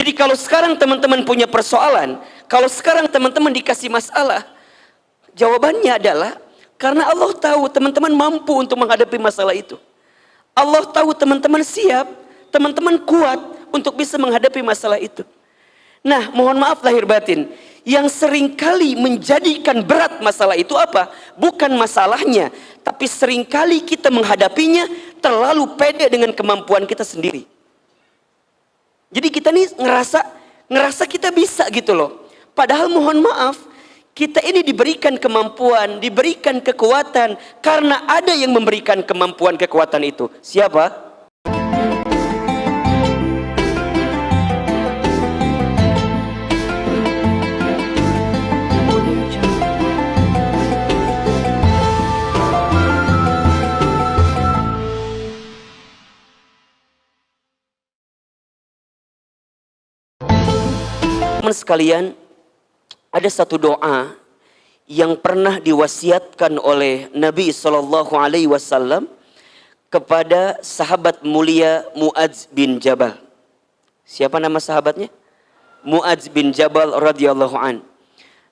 Jadi kalau sekarang teman-teman punya persoalan, kalau sekarang teman-teman dikasih masalah, jawabannya adalah karena Allah tahu teman-teman mampu untuk menghadapi masalah itu. Allah tahu teman-teman siap, teman-teman kuat untuk bisa menghadapi masalah itu. Nah, mohon maaf lahir batin, yang seringkali menjadikan berat masalah itu apa? Bukan masalahnya, tapi seringkali kita menghadapinya terlalu pede dengan kemampuan kita sendiri. Jadi kita nih ngerasa kita bisa gitu loh. Padahal mohon maaf, kita ini diberikan kemampuan, diberikan kekuatan karena ada yang memberikan kemampuan kekuatan itu. Siapa? Teman sekalian, ada satu doa yang pernah diwasiatkan oleh Nabi SAW kepada sahabat mulia Muadz bin Jabal. Siapa nama sahabatnya? Muadz bin Jabal radhiyallahu an.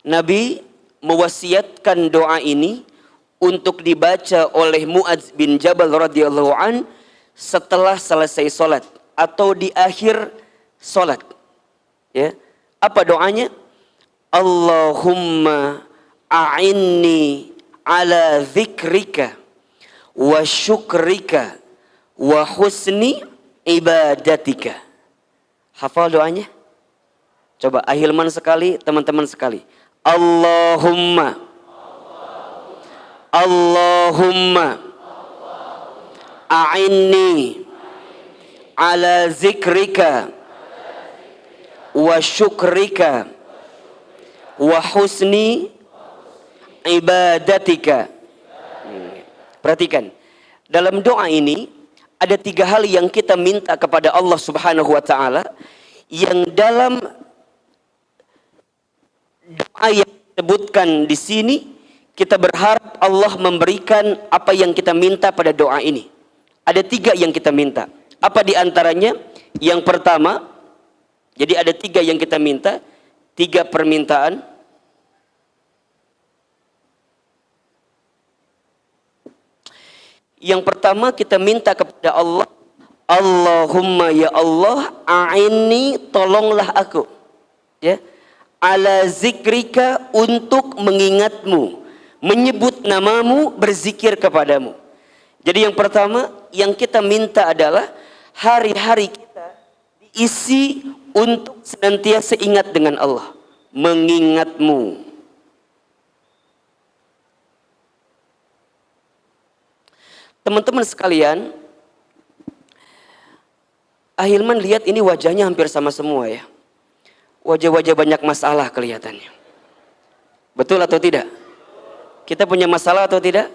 Nabi mewasiatkan doa ini untuk dibaca oleh Muadz bin Jabal radhiyallahu an setelah selesai solat atau di akhir solat. Ya. Apa doanya? Allahumma a'inni ala dzikrika wa syukrika wa husni ibadatika. Hafal doanya? Coba ahilman sekali, teman-teman sekali. Allahumma a'inni ala dzikrika wa syukrika wa husni ibadatika. Perhatikan, dalam doa ini ada 3 hal yang kita minta kepada Allah Subhanahu wa taala, yang dalam doa yang disebutkan di sini kita berharap Allah memberikan apa yang kita minta pada doa ini. Ada 3 yang kita minta. Apa di antaranya? Yang pertama, jadi ada 3 yang kita minta, 3 permintaan. Yang pertama kita minta kepada Allah, Allahumma ya Allah, a'inni, tolonglah aku. Ya. Ala zikrika, untuk mengingatmu, menyebut namamu, berzikir kepadamu. Jadi yang pertama yang kita minta adalah hari-hari kita diisi untuk senantiasa ingat dengan Allah, mengingatmu. Teman-teman sekalian, ahilman lihat ini wajahnya hampir sama semua ya. Wajah-wajah banyak masalah kelihatannya. Betul atau tidak? Kita punya masalah atau tidak?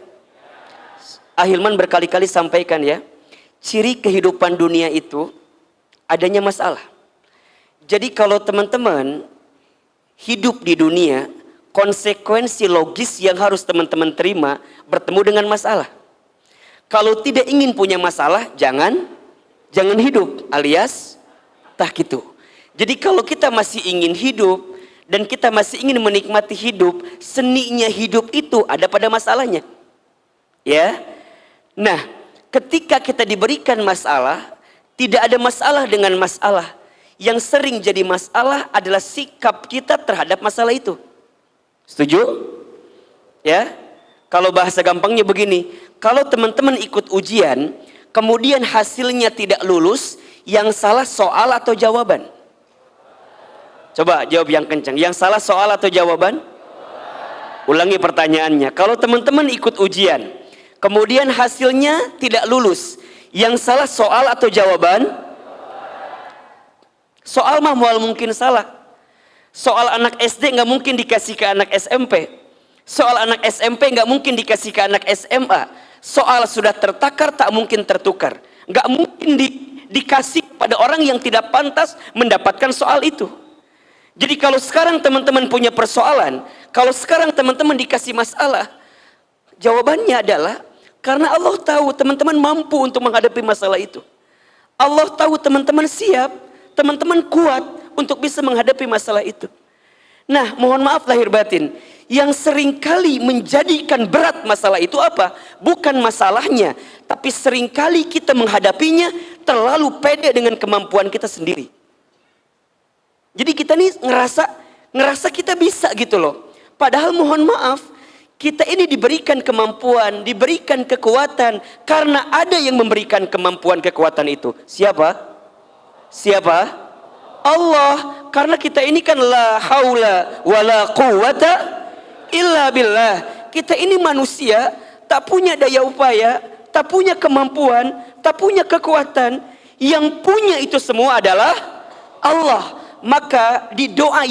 Ahilman berkali-kali sampaikan ya, ciri kehidupan dunia itu adanya masalah. Jadi kalau teman-teman hidup di dunia, konsekuensi logis yang harus teman-teman terima bertemu dengan masalah. Kalau tidak ingin punya masalah, jangan hidup, alias tah gitu. Jadi kalau kita masih ingin hidup dan kita masih ingin menikmati hidup, seninya hidup itu ada pada masalahnya. Ya. Nah, ketika kita diberikan masalah, tidak ada masalah dengan masalah. Yang sering jadi masalah adalah sikap kita terhadap masalah itu. Setuju? Ya. Kalau bahasa gampangnya begini, kalau teman-teman ikut ujian, kemudian hasilnya tidak lulus, yang salah soal atau jawaban? Coba jawab yang kencang. Yang salah soal atau jawaban? Ulangi pertanyaannya. Kalau teman-teman ikut ujian, kemudian hasilnya tidak lulus, yang salah soal atau jawaban? Soal mah mual mungkin salah. Soal anak SD nggak mungkin dikasih ke anak SMP. Soal anak SMP nggak mungkin dikasih ke anak SMA. Soal sudah tertakar tak mungkin tertukar. Nggak mungkin dikasih pada orang yang tidak pantas mendapatkan soal itu. Jadi kalau sekarang teman-teman punya persoalan, kalau sekarang teman-teman dikasih masalah, jawabannya adalah karena Allah tahu teman-teman mampu untuk menghadapi masalah itu. Allah tahu teman-teman siap, teman-teman kuat untuk bisa menghadapi masalah itu. Nah, mohon maaf lahir batin, yang seringkali menjadikan berat masalah itu apa? Bukan masalahnya, tapi seringkali kita menghadapinya terlalu pede dengan kemampuan kita sendiri. Jadi kita nih ngerasa kita bisa gitu loh. Padahal mohon maaf, kita ini diberikan kemampuan, diberikan kekuatan karena ada yang memberikan kemampuan kekuatan itu. Siapa? Siapa? Allah. Karena kita ini kan la haula wala quwata illa billah. Kita ini manusia, tak punya daya upaya, tak punya kemampuan, tak punya kekuatan. Yang punya itu semua adalah Allah. Maka di doa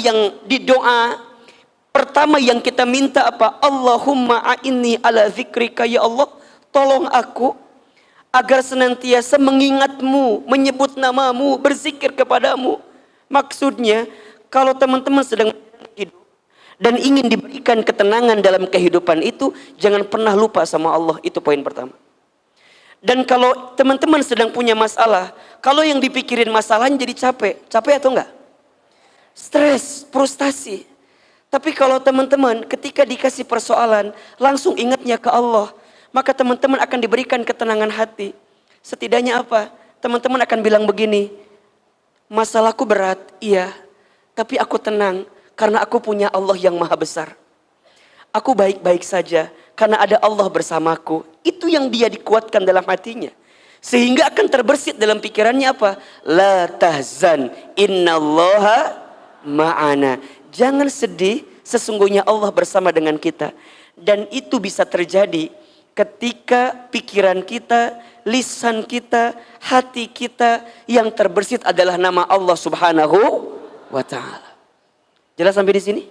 pertama yang kita minta apa? Allahumma a'inni ala zikrika, ya Allah, tolong aku agar senantiasa mengingatmu, menyebut namamu, berzikir kepadamu. Maksudnya, kalau teman-teman sedang hidup dan ingin diberikan ketenangan dalam kehidupan itu, jangan pernah lupa sama Allah. Itu poin pertama. Dan kalau teman-teman sedang punya masalah, kalau yang dipikirin masalahnya jadi capek atau enggak? Stres, frustasi. Tapi kalau teman-teman ketika dikasih persoalan, langsung ingatnya ke Allah, maka teman-teman akan diberikan ketenangan hati. Setidaknya apa? Teman-teman akan bilang begini, masalahku berat, iya, tapi aku tenang karena aku punya Allah yang maha besar. Aku baik-baik saja karena ada Allah bersamaku. Itu yang dia dikuatkan dalam hatinya. Sehingga akan terbersit dalam pikirannya apa? La tahzan, innallaha ma'ana. Jangan sedih, sesungguhnya Allah bersama dengan kita. Dan itu bisa terjadi ketika pikiran kita, lisan kita, hati kita yang terbersit adalah nama Allah Subhanahu wa ta'ala. Jelas sampai di sini?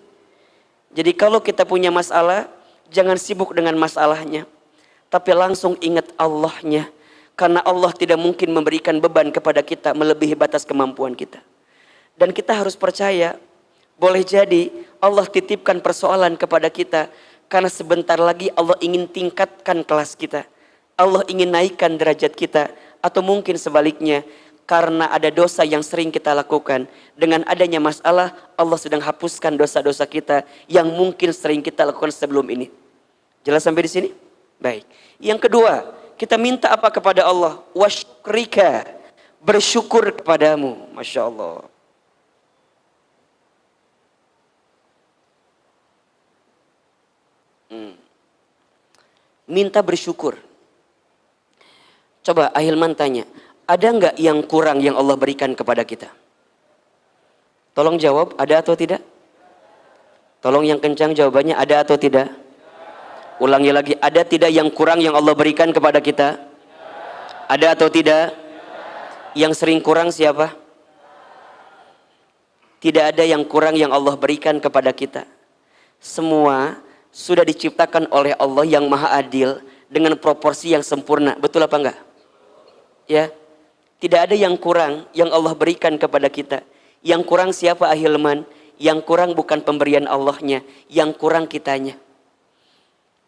Jadi kalau kita punya masalah, jangan sibuk dengan masalahnya, tapi langsung ingat Allahnya. Karena Allah tidak mungkin memberikan beban kepada kita melebihi batas kemampuan kita. Dan kita harus percaya, boleh jadi Allah titipkan persoalan kepada kita karena sebentar lagi Allah ingin tingkatkan kelas kita. Allah ingin naikkan derajat kita. Atau mungkin sebaliknya, karena ada dosa yang sering kita lakukan. Dengan adanya masalah, Allah sedang hapuskan dosa-dosa kita yang mungkin sering kita lakukan sebelum ini. Jelas sampai di sini? Baik. Yang kedua, kita minta apa kepada Allah? Wasyukrika, bersyukur kepadamu. Masya Allah. Minta bersyukur. Coba Ahilman tanya, ada nggak yang kurang yang Allah berikan kepada kita? Tolong jawab, ada atau tidak? Tolong yang kencang jawabannya, ada atau tidak? Ulangi lagi, ada tidak yang kurang yang Allah berikan kepada kita? Ada atau tidak? Yang sering kurang siapa? Tidak ada yang kurang yang Allah berikan kepada kita. Semua sudah diciptakan oleh Allah yang maha adil dengan proporsi yang sempurna. Betul apa enggak? Ya, tidak ada yang kurang yang Allah berikan kepada kita. Yang kurang siapa Ahilman? Yang kurang bukan pemberian Allahnya, yang kurang kitanya.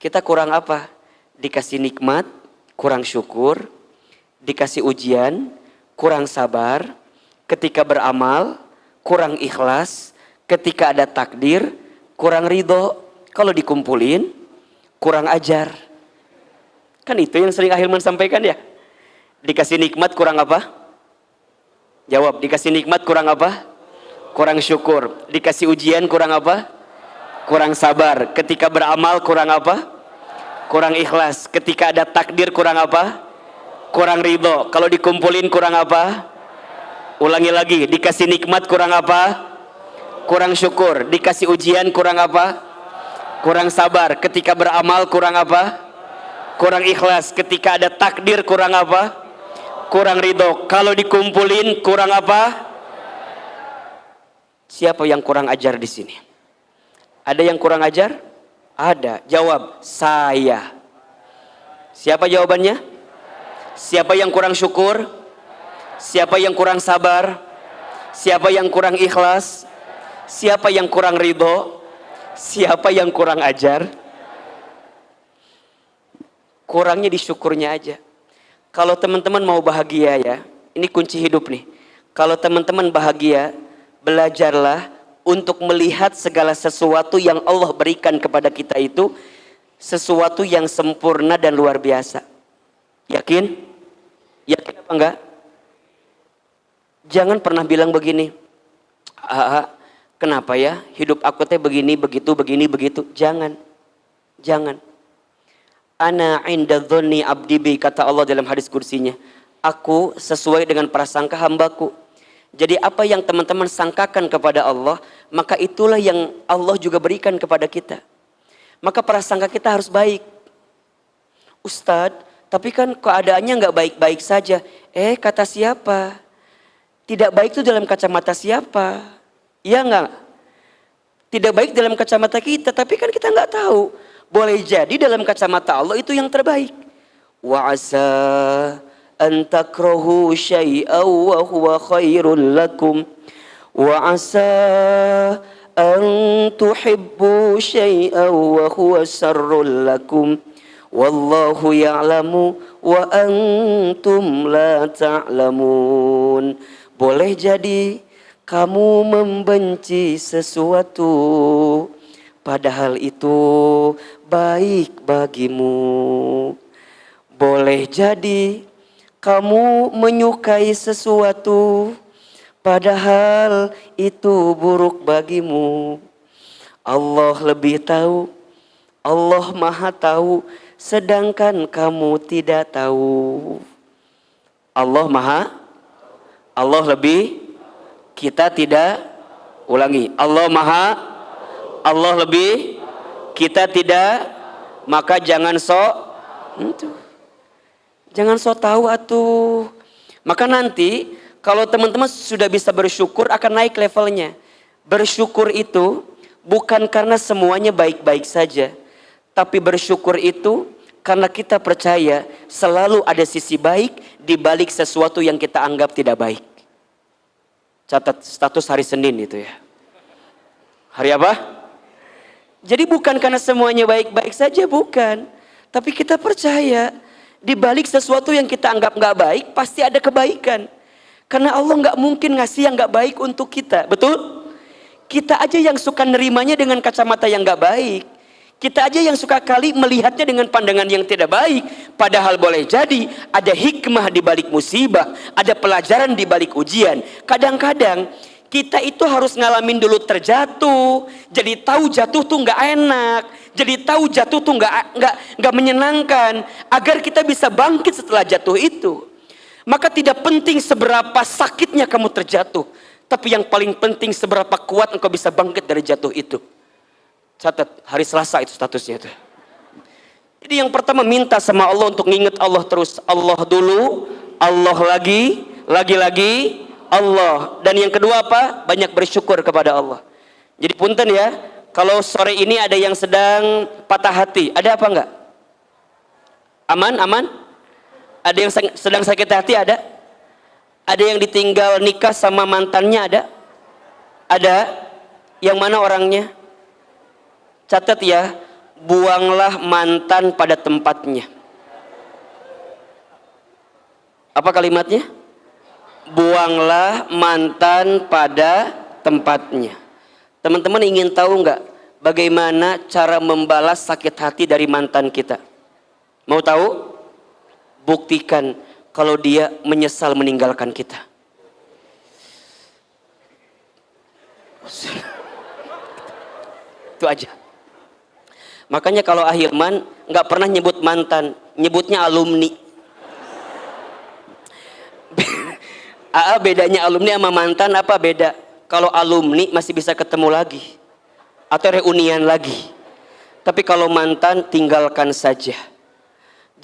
Kita kurang apa? Dikasih nikmat, kurang syukur. Dikasih ujian, kurang sabar. Ketika beramal, kurang ikhlas. Ketika ada takdir, kurang ridho. Kalau dikumpulin, kurang ajar. Kan itu yang sering Ahilman sampaikan ya. Dikasih nikmat kurang apa? Jawab, dikasih nikmat kurang apa? Kurang syukur. Dikasih ujian kurang apa? Kurang sabar. Ketika beramal kurang apa? Kurang ikhlas. Ketika ada takdir kurang apa? Kurang ridho. Kalau dikumpulin kurang apa? Ulangi lagi, dikasih nikmat kurang apa? Kurang syukur. Dikasih ujian kurang apa? Kurang sabar. Ketika beramal kurang apa? Kurang ikhlas. Ketika ada takdir kurang apa? Kurang ridho. Kalau dikumpulin kurang apa? Siapa yang kurang ajar di sini? Ada yang kurang ajar? Ada. Jawab, saya. Siapa jawabannya? Siapa yang kurang syukur? Siapa yang kurang sabar? Siapa yang kurang ikhlas? Siapa yang kurang ridho? Siapa yang kurang ajar? Kurangnya di syukurnya aja. Kalau teman-teman mau bahagia ya, ini kunci hidup nih. Kalau teman-teman bahagia, belajarlah untuk melihat segala sesuatu yang Allah berikan kepada kita itu sesuatu yang sempurna dan luar biasa. Yakin? Yakin apa enggak? Jangan pernah bilang begini, kenapa ya hidup aku teh begini, begitu, begini, begitu. Jangan. Jangan. Ana inda dhonni abdi bi, kata Allah dalam hadis kursinya. Aku sesuai dengan prasangka hambaku. Jadi apa yang teman-teman sangkakan kepada Allah, maka itulah yang Allah juga berikan kepada kita. Maka prasangka kita harus baik. Ustadz, tapi kan keadaannya nggak baik-baik saja. Kata siapa? Tidak baik itu dalam kacamata siapa? Iya nggak? Tidak baik dalam kacamata kita, tapi kan kita nggak tahu. Boleh jadi dalam kacamata Allah itu yang terbaik. Wa asa an takrahu syai'aw wa huwa khairul lakum. Wa asa an tuhibbu syai'aw wa huwa syarrul lakum. Wallahu ya'lamu wa antum la ta'lamun. Boleh jadi kamu membenci sesuatu, padahal itu baik bagimu. Boleh jadi kamu menyukai sesuatu, padahal itu buruk bagimu. Allah lebih tahu, Allah maha tahu, sedangkan kamu tidak tahu. Allah lebih, kita tidak. Ulangi, Allah lebih, kita tidak. Maka jangan jangan sok tahu atuh. Maka nanti kalau teman-teman sudah bisa bersyukur akan naik levelnya. Bersyukur itu bukan karena semuanya baik-baik saja, tapi bersyukur itu karena kita percaya selalu ada sisi baik di balik sesuatu yang kita anggap tidak baik. Catat status hari Senin itu ya. Hari apa? Jadi bukan karena semuanya baik-baik saja, bukan. Tapi kita percaya di balik sesuatu yang kita anggap nggak baik pasti ada kebaikan. Karena Allah nggak mungkin ngasih yang nggak baik untuk kita, betul? Kita aja yang suka nerimanya dengan kacamata yang nggak baik. Kita aja yang suka kali melihatnya dengan pandangan yang tidak baik. Padahal boleh jadi ada hikmah di balik musibah, ada pelajaran di balik ujian. Kadang-kadang kita itu harus ngalamin dulu terjatuh, jadi tahu jatuh tuh nggak enak, jadi tahu jatuh tuh nggak menyenangkan, agar kita bisa bangkit setelah jatuh itu. Maka tidak penting seberapa sakitnya kamu terjatuh, tapi yang paling penting seberapa kuat engkau bisa bangkit dari jatuh itu. Catat, hari Selasa itu statusnya tuh. Jadi yang pertama minta sama Allah untuk nginget Allah terus. Allah dulu, Allah lagi Allah. Dan yang kedua apa? Banyak bersyukur kepada Allah. Jadi punten ya, kalau sore ini ada yang sedang patah hati, ada apa enggak? Aman? Ada yang sedang sakit hati, ada? Ada yang ditinggal nikah sama mantannya, ada? Ada? Yang mana orangnya? Catat ya, buanglah mantan pada tempatnya. Apa kalimatnya? Buanglah mantan pada tempatnya. Teman-teman ingin tahu nggak bagaimana cara membalas sakit hati dari mantan kita? Mau tahu? Buktikan kalau dia menyesal meninggalkan kita. Itu aja. Makanya kalau Ahilman nggak pernah nyebut mantan, nyebutnya alumni. Bedanya alumni sama mantan apa beda? Kalau alumni masih bisa ketemu lagi atau reunian lagi. Tapi kalau mantan tinggalkan saja.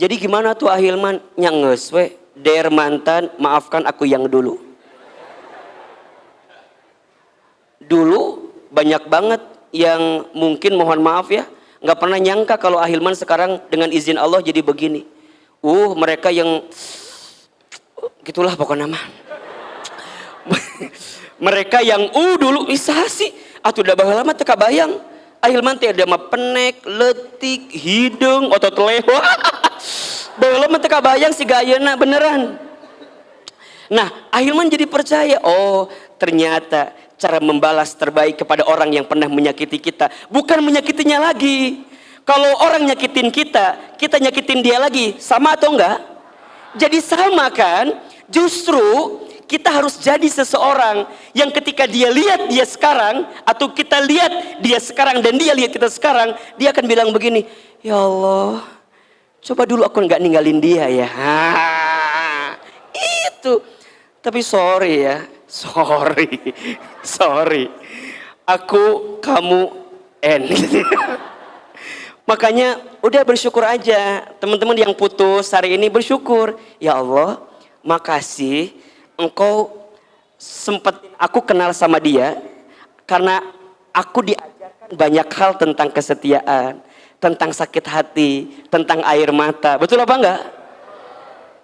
Jadi gimana tuh Ahilman? Nyanges we, der mantan, maafkan aku yang dulu. Dulu banyak banget yang mungkin mohon maaf ya, nggak pernah nyangka kalau Ahilman sekarang dengan izin Allah jadi begini. Mereka yang gitulah pokoknya mah. Mereka yang dulu bisa sih, udah baheula lama teka bayang. Ahilman teh ada mah penek, letik, hidung, otot leho. Baheula mah teka bayang si gayana beneran. Nah, Ahilman jadi percaya, ternyata cara membalas terbaik kepada orang yang pernah menyakiti kita bukan menyakitinya lagi. Kalau orang nyakitin kita, kita nyakitin dia lagi, sama atau enggak? Jadi sama kan? Justru kita harus jadi seseorang yang ketika dia lihat dia sekarang, atau kita lihat dia sekarang dan dia lihat kita sekarang, dia akan bilang begini, ya Allah, coba dulu aku nggak ninggalin dia ya. Itu. Tapi sorry ya, sorry. Aku, kamu, Makanya udah bersyukur aja. Teman-teman yang putus hari ini bersyukur. Ya Allah, makasih Engkau sempat aku kenal sama dia. Karena aku diajarkan banyak hal tentang kesetiaan, tentang sakit hati, tentang air mata. Betul apa enggak?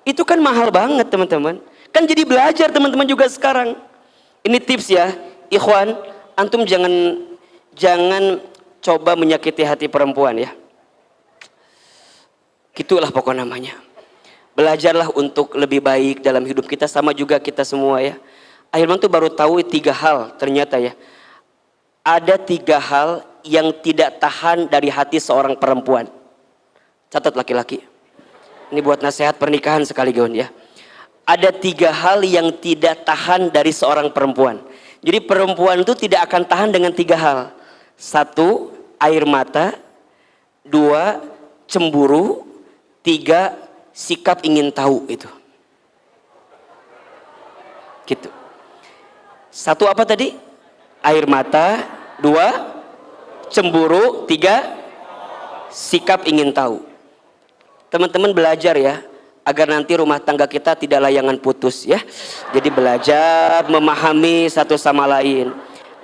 Itu kan mahal banget teman-teman. Kan jadi belajar teman-teman juga sekarang. Ini tips ya, ikhwan, antum jangan coba menyakiti hati perempuan ya. Gitulah pokok namanya. Belajarlah untuk lebih baik dalam hidup kita, sama juga kita semua ya. Akhirnya tuh baru tahu 3 hal ternyata ya. Ada 3 hal yang tidak tahan dari hati seorang perempuan. Catat laki-laki. Ini buat nasihat pernikahan sekaligus ya. Ada 3 hal yang tidak tahan dari seorang perempuan. Jadi perempuan itu tidak akan tahan dengan 3 hal. 1, air mata. 2, cemburu. 3, sikap ingin tahu itu. Gitu. 1 apa tadi? Air mata. 2, cemburu. 3, sikap ingin tahu. Teman-teman belajar ya, agar nanti rumah tangga kita tidak layangan putus ya. Jadi belajar memahami satu sama lain.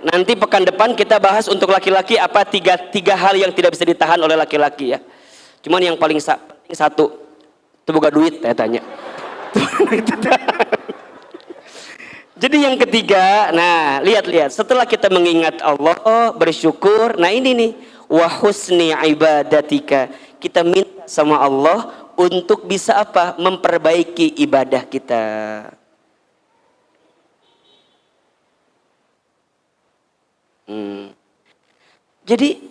Nanti pekan depan kita bahas untuk laki-laki apa tiga hal yang tidak bisa ditahan oleh laki-laki ya. Cuman yang paling penting 1, itu bukan duit saya tanya. Jadi yang ketiga, nah lihat setelah kita mengingat Allah, bersyukur, nah ini nih, wa husni ibadatika, kita minta sama Allah untuk bisa apa? Memperbaiki ibadah kita. Jadi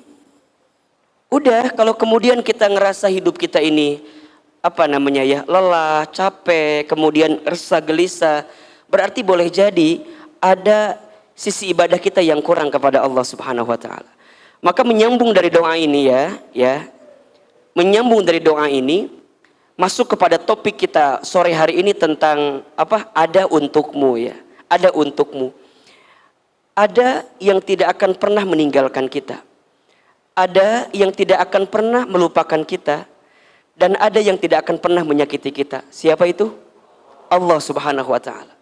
udah, kalau kemudian kita ngerasa hidup kita ini apa namanya ya, lelah, capek, kemudian resah, gelisah, berarti boleh jadi ada sisi ibadah kita yang kurang kepada Allah Subhanahu wa taala. Maka menyambung dari doa ini ya, menyambung dari doa ini masuk kepada topik kita sore hari ini tentang apa? Ada untukmu ya. Ada untukmu. Ada yang tidak akan pernah meninggalkan kita. Ada yang tidak akan pernah melupakan kita. Dan ada yang tidak akan pernah menyakiti kita. Siapa itu? Allah Subhanahu wa taala.